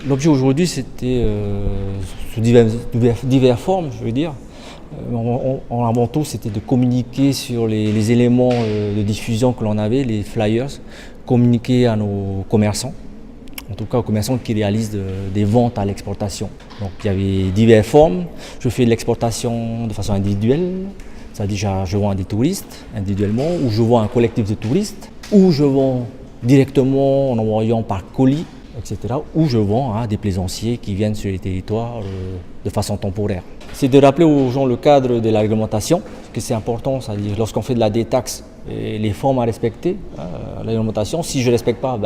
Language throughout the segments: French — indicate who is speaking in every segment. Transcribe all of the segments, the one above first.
Speaker 1: L'objet aujourd'hui, c'était sous diverses formes, je veux dire. Avant tout, c'était de communiquer sur les éléments de diffusion que l'on avait, les flyers, communiquer à nos commerçants, en tout cas aux commerçants qui réalisent des ventes à l'exportation. Donc il y avait diverses formes. Je fais de l'exportation de façon individuelle, c'est-à-dire je vends à des touristes individuellement, ou je vends à un collectif de touristes, ou je vends directement en envoyant par colis, etc., ou je vends à des plaisanciers qui viennent sur les territoires de façon temporaire. C'est de rappeler aux gens le cadre de la réglementation, parce que c'est important, c'est-à-dire lorsqu'on fait de la détaxe, les formes à respecter, la réglementation. Si je ne respecte pas,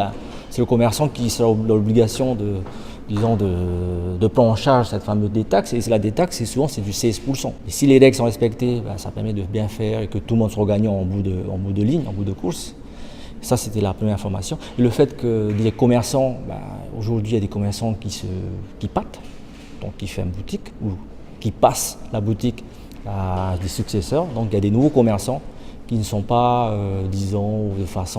Speaker 1: c'est le commerçant qui sera dans l'obligation de prendre en charge cette fameuse détaxe. Et la détaxe, souvent, c'est du 16%. Et si les règles sont respectées, ça permet de bien faire et que tout le monde soit gagnant en bout de ligne, en bout de course. Ça, c'était la première information. Et le fait que les commerçants, aujourd'hui, il y a des commerçants qui pâtent, donc qui ferment boutique, ou qui passent la boutique à des successeurs. Donc il y a des nouveaux commerçants qui ne sont pas,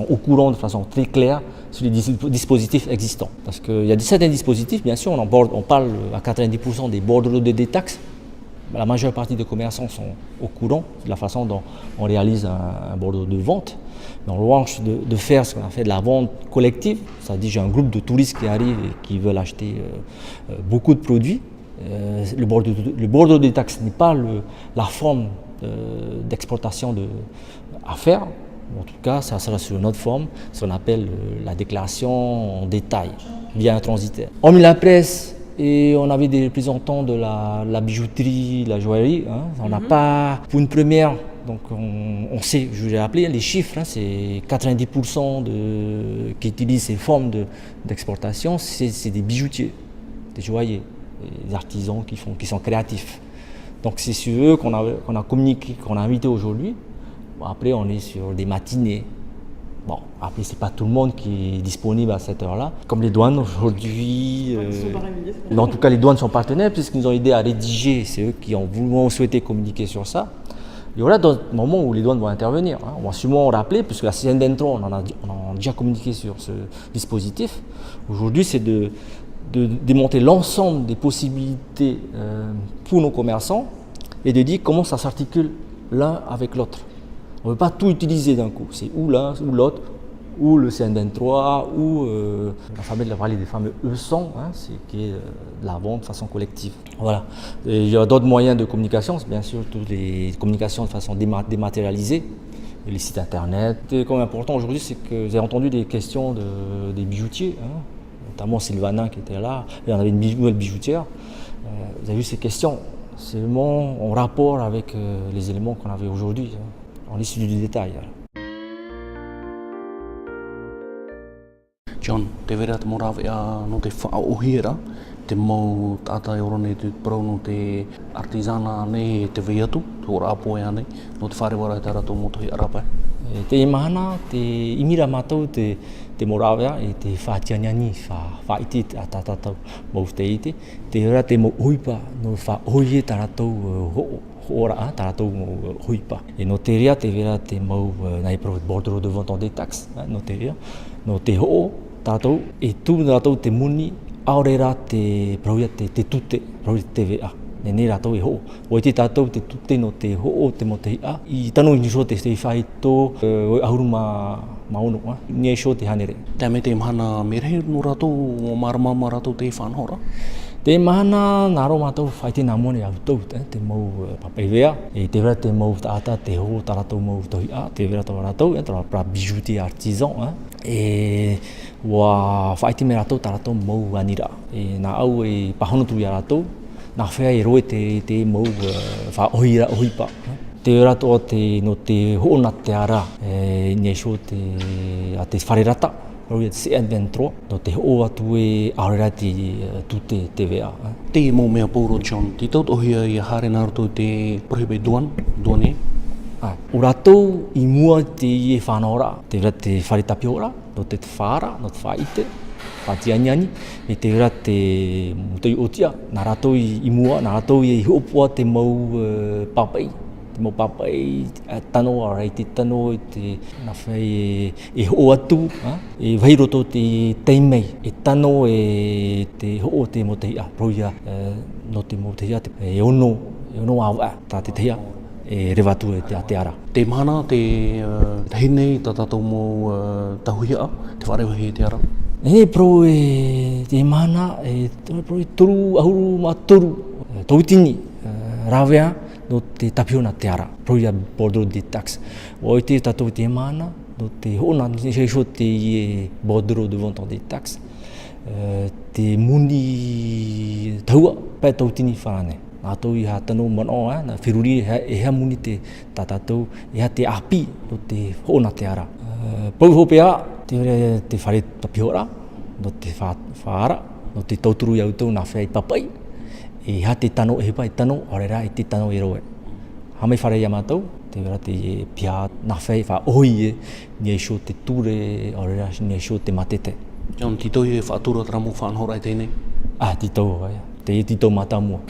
Speaker 1: au courant de façon très claire sur les dispositifs existants. Parce qu'il y a certains dispositifs, bien sûr, on parle à 90% des bordereaux de détaxe. La majeure partie des commerçants sont au courant de la façon dont on réalise un bordereau de vente. Mais en revanche, de faire ce qu'on a fait de la vente collective, c'est-à-dire j'ai un groupe de touristes qui arrivent et qui veulent acheter beaucoup de produits. Le bordereau de détaxe n'est pas la forme d'exportation à faire. En tout cas, ça sera sur une autre forme, ce qu'on appelle la déclaration en détail, via un transitaire. On mit la presse et on avait des représentants de la bijouterie, la joaillerie. On n'a pas, pour une première, donc on sait, je vous ai rappelé, les chiffres, c'est 90% qui utilisent ces formes d'exportation, c'est des bijoutiers, des joailliers, des artisans qui sont créatifs. Donc c'est sur eux qu'on a communiqué, qu'on a invité aujourd'hui. Après, on est sur des matinées. Bon, après, c'est pas tout le monde qui est disponible à cette heure-là. Comme les douanes aujourd'hui. En tout cas, les douanes sont partenaires puisqu'ils nous ont aidés à rédiger. C'est eux qui ont souhaité communiquer sur ça. Il y aura d'autres moments où les douanes vont intervenir. On va sûrement rappeler, puisque la CN23, on a déjà communiqué sur ce dispositif. Aujourd'hui, c'est de démonter l'ensemble des possibilités pour nos commerçants et de dire comment ça s'articule l'un avec l'autre. On ne veut pas tout utiliser d'un coup. C'est ou l'un ou l'autre, ou le CN23, ou la parler des fameux E100, qui est de la vente de façon collective. Voilà. Et il y a d'autres moyens de communication, bien sûr, toutes les communications de façon dématérialisée, les sites internet. Ce qui est important aujourd'hui, c'est que j'ai entendu des questions des bijoutiers, notamment Sylvanin qui était là, et on avait une nouvelle bijoutière. Vous avez vu ces questions, c'est vraiment en rapport avec les éléments qu'on avait aujourd'hui. On est sur du détail.
Speaker 2: John, te vera te morawea no te whaohira, te mau tata e orone te parau no te artisana nei te veiatu, te ora apoea nei, no te wharewara e tarato motohi arapai.
Speaker 1: Te imahana, te imira mātou te morawea e te whaatianiani, whaiti a tātātou mau te ite, te ora te mau huipa no whaohie taratou ora taratou huipa. Et no te rea te vera te mau nai bordereau de vente en détaxe, no te rea, no te ho'o tātou, e tū rātou te muni, aorera te prauia te tute, prauia te TVA. Nei rātou e ho'o. O te tātou te tute no te ho'o te mo te ia. I tano i nisho te whai tō, ahuru ma ono, ni e sho te hanere.
Speaker 2: Te me te mahana merehi no rātou, o marama rātou te whanhora?
Speaker 1: Te mahana naro mātou whai te nāmone au tau, te mau papewea, e te vera te mau tāta, te ho tātou mau tohi te vera tō rātou, tō bijouti artisan, e wa whai te me rātou tātou mau anira. E nā au e pahonotu i rātou, nā whea e roe te mau whaohira ohipa. Te rato no te hoona te ara, nye sho te wharerata, Rau te CN23, no te ho atu e aurera te tute TVA.
Speaker 2: Te mo mea pōro John, te tau ohia i hare nā rato te prohebe duane?
Speaker 1: O rātou i mua te ie whanora, te vera te wharetapia ora, no te whaara, no te whaite, whatianiani, e te vera te mutoi otia, nā rātou i mua, nā rātou i hopua te mau papai, te mo papai tano ara te tano te na fai e ho atu e vai roto te teimei e tano e te ho te mo te a proia no te mo te a e ono a ta te ia e rewatu e te ara.
Speaker 2: Te mana te hinei ta tatou mo tahuia te wharewahi te ara.
Speaker 1: E pro e te mana e pro e toru ahuru ma toru tautini rawea no te tapiona te ara pro ia bordeaux de taxe. O te tatou te mana no te hona ni se te bordeaux devant des taxes. Te muni taua pa tautini whanane. Nā tau I ha tano mano na whiruri e hea muni te tātou e ha te api no te hona te ara. Pau hopea te whare tapiora, no te whaara, no te tauturu i autau nā whai papai, e ha te tano e hepa e tano, orera e te tano e roe. Hamei whare ia mātou, te wera te pia nā whai wha oi e, ni e sho te ture, orera ni e sho te matete.
Speaker 2: Ion titau e whaatura tara mo whanhora e tēnei?
Speaker 1: Titau, te titau mātamua.